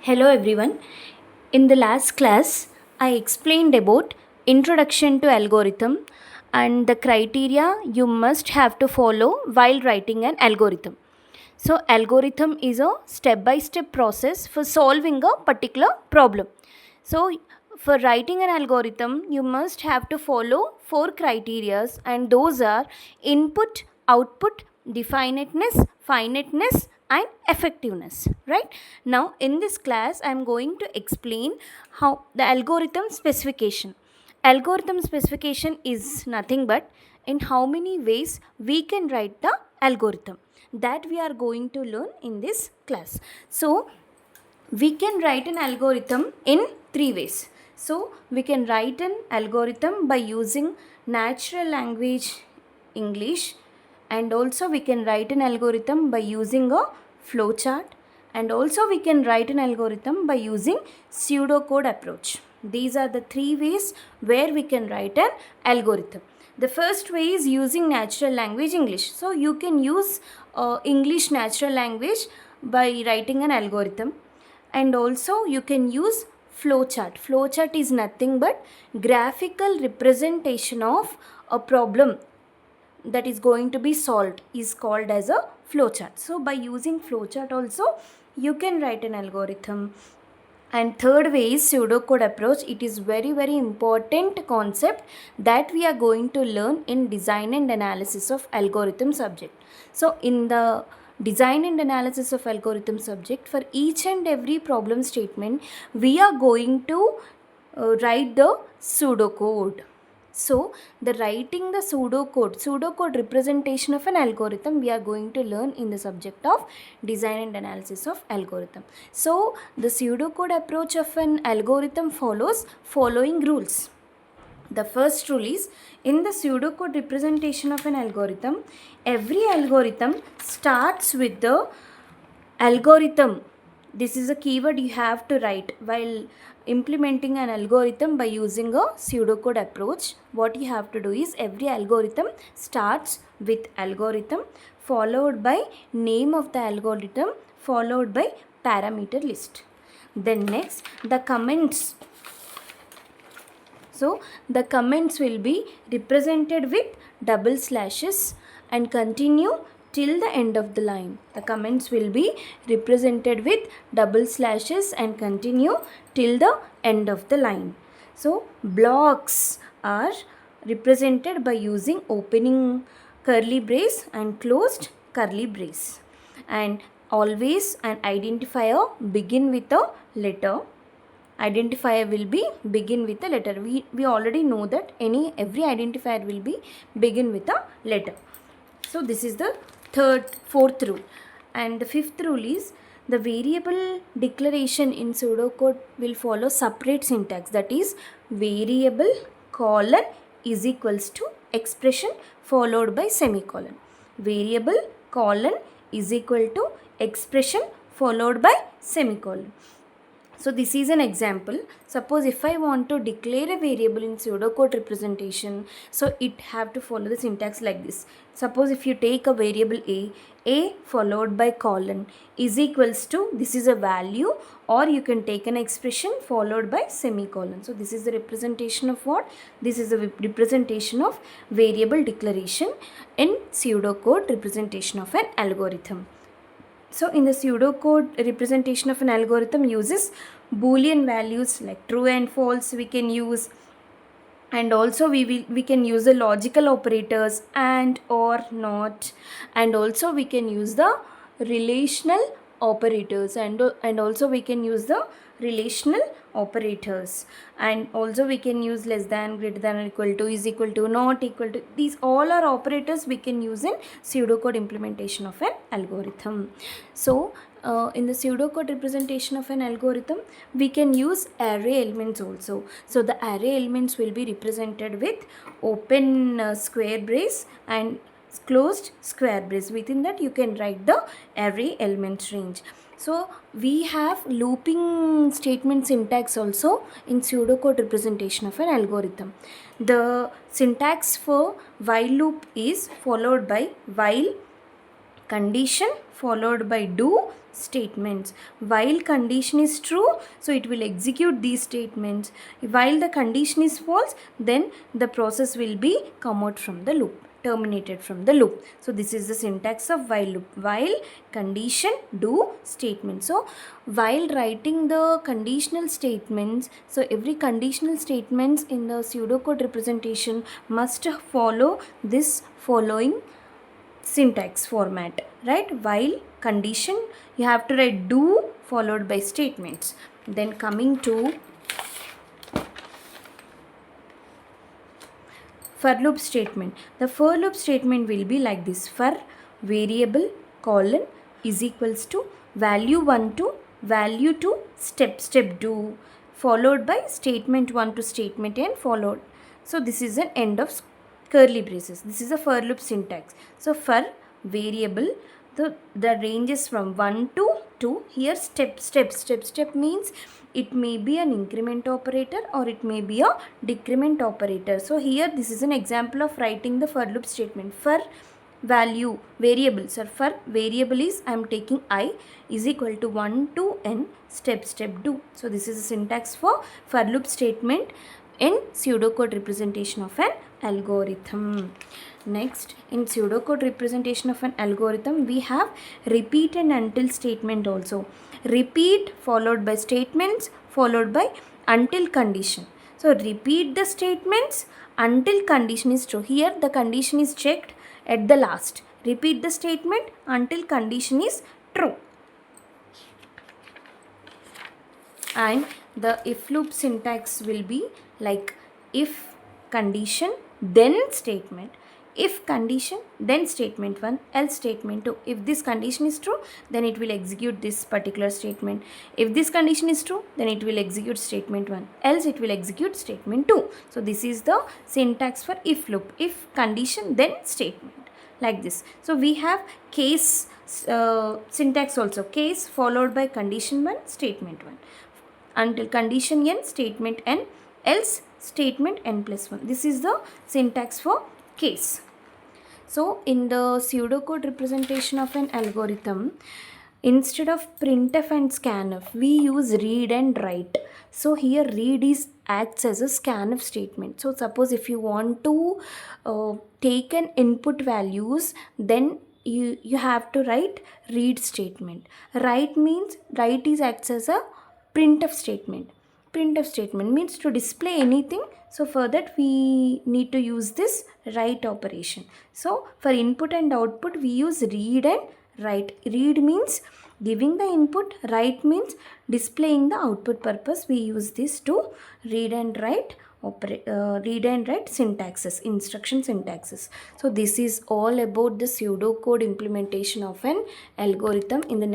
Hello everyone. In the last class, I explained about introduction to algorithm and the criteria you must have to follow while writing an algorithm. So algorithm is a step-by-step process for solving a particular problem. So for writing an algorithm, you must have to follow four criteria, and those are input, output, definiteness, finiteness, and effectiveness. Right? Now in this class, I am going to explain how the algorithm specification. Algorithm specification is nothing but in how many ways we can write the algorithm, that we are going to learn in this class. So we can write an algorithm in three ways. So we can write an algorithm by using natural language English, and also we can write an algorithm by using a flowchart, and also we can write an algorithm by using pseudocode approach. These are the three ways where we can write an algorithm. The first way is using natural language English. So you can use English natural language by writing an algorithm, and also you can use flowchart. Flowchart is nothing but graphical representation of a problem that is going to be solved is called as a flowchart. So by using flowchart also you can write an algorithm. And third way is pseudocode approach. It is very important concept that we are going to learn in design and analysis of algorithm subject. So in the design and analysis of algorithm subject, for each and every problem statement we are going to write the pseudocode. So the writing the pseudocode representation of an algorithm we are going to learn in the subject of design and analysis of algorithm. So the pseudocode approach of an algorithm follows following rules. The first rule is, in the pseudocode representation of an algorithm, every algorithm starts with the algorithm. This is a keyword you have to write while implementing an algorithm by using a pseudocode approach. What you have to do is, every algorithm starts with algorithm followed by name of the algorithm followed by parameter list. Then next, the comments. So the comments will be represented with double slashes and continue till the end of the line. The comments will be represented with double slashes and continue till the end of the line. So blocks are represented by using opening curly brace and closed curly brace. And always an identifier begin with a letter. Identifier will be begin with a letter. We already know that every identifier will be begin with a letter. So this is the fourth rule. And the fifth rule is, the variable declaration in pseudocode will follow separate syntax, that is variable colon is equals to expression followed by semicolon. Variable colon is equal to expression followed by semicolon. So this is an example. Suppose if I want to declare a variable in pseudocode representation, so it have to follow the syntax like this. Suppose if you take a variable a followed by colon is equals to, this is a value, or you can take an expression followed by semicolon. So this is the representation of what? This is the representation of variable declaration in pseudocode representation of an algorithm. So in the pseudocode representation of an algorithm uses Boolean values like true and false we can use, and also we can use the logical operators and, or, not, and also we can use the relational operators, and also we can use the relational operators, and also we can use less than, greater than, or equal to, is equal to, not equal to. These all are operators we can use in pseudocode implementation of an algorithm. So in the pseudocode representation of an algorithm we can use array elements also. So the array elements will be represented with open square brace and closed square brace. Within that you can write the array elements range. So we have looping statement syntax also in pseudocode representation of an algorithm. The syntax for while loop is followed by while condition followed by do statements. While condition is true, so it will execute these statements. While the condition is false, then the process will be come out from the loop, terminated from the loop. So this is the syntax of while loop. While condition do statement. So while writing the conditional statements, so every conditional statements in the pseudocode representation must follow this following syntax format, right? While condition, you have to write do followed by statements. Then coming to for loop statement. The for loop statement will be like this: for variable colon is equals to value 1 to value 2 step 2 followed by statement 1 to statement n followed. So this is an end of curly braces. This is a for loop syntax. So for variable, the range is from 1 to 2. Here step means it may be an increment operator or it may be a decrement operator. So here this is an example of writing the for loop statement. For value variable, so for variable is I am taking I is equal to 1 to n step 2. So this is a syntax for loop statement in pseudocode representation of an algorithm. Next, in pseudocode representation of an algorithm, we have repeat and until statement also. Repeat followed by statements followed by until condition. So repeat the statements until condition is true. Here the condition is checked at the last. Repeat the statement until condition is true. And the if loop syntax will be like if condition then statement, if condition then statement 1, else statement 2. If this condition is true, then it will execute this particular statement. If this condition is true, then it will execute statement 1, else it will execute statement 2. So this is the syntax for if loop: if condition then statement, like this. So we have case syntax also: case followed by condition 1 statement 1, until condition n statement n, else statement n plus 1. This is the syntax for case. So in the pseudocode representation of an algorithm, instead of printf and scanf, we use read and write. So here read acts as a scanf statement. So suppose if you want to take an input values, then you have to write read statement. Write means write acts as a printf statement. Printf statement means to display anything. So for that we need to use this write operation. So for input and output we use read and write. Read means giving the input, write means displaying the output purpose. We use this to read and write syntaxes, instruction syntaxes. So this is all about the pseudocode implementation of an algorithm. In the